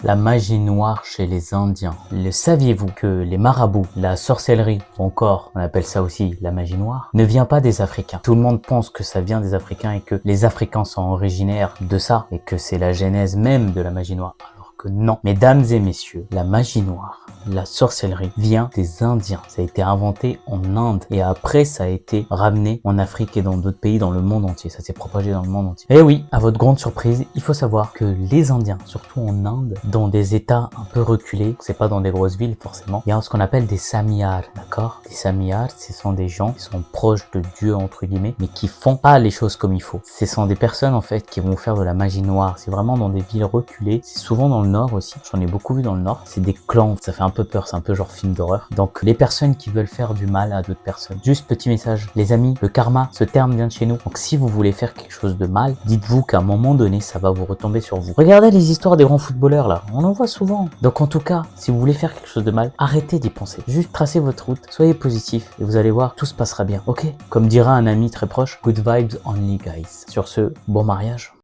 La magie noire chez les Indiens. Le saviez-vous que les marabouts, la sorcellerie, ou encore, on appelle ça aussi la magie noire, ne vient pas des Africains. Tout le monde pense que ça vient des Africains et que les Africains sont originaires de ça et que c'est la genèse même de la magie noire. Alors que non. Mesdames et messieurs, la magie noire, la sorcellerie vient des Indiens. Ça a été inventé en Inde et après ça a été ramené en Afrique et dans d'autres pays dans le monde entier. Ça s'est propagé dans le monde entier. Et oui, à votre grande surprise, il faut savoir que les Indiens, surtout en Inde, dans des états un peu reculés, c'est pas dans des grosses villes forcément, il y a ce qu'on appelle des samiyars, d'accord? Des samiyars, ce sont des gens qui sont proches de Dieu entre guillemets, mais qui font pas les choses comme il faut. Ce sont des personnes en fait qui vont faire de la magie noire. C'est vraiment dans des villes reculées. C'est souvent dans le nord aussi. J'en ai beaucoup vu dans le nord. C'est des clans. Ça fait un peu peur. C'est un peu genre film d'horreur. Donc les personnes qui veulent faire du mal à d'autres personnes. Juste petit message. Les amis, le karma, ce terme vient de chez nous. Donc si vous voulez faire quelque chose de mal, dites-vous qu'à un moment donné, ça va vous retomber sur vous. Regardez les histoires des grands footballeurs là. On en voit souvent. Donc en tout cas, si vous voulez faire quelque chose de mal, arrêtez d'y penser. Juste tracez votre route. Soyez positif et vous allez voir, tout se passera bien. Ok? Comme dira un ami très proche, good vibes only guys. Sur ce, bon mariage.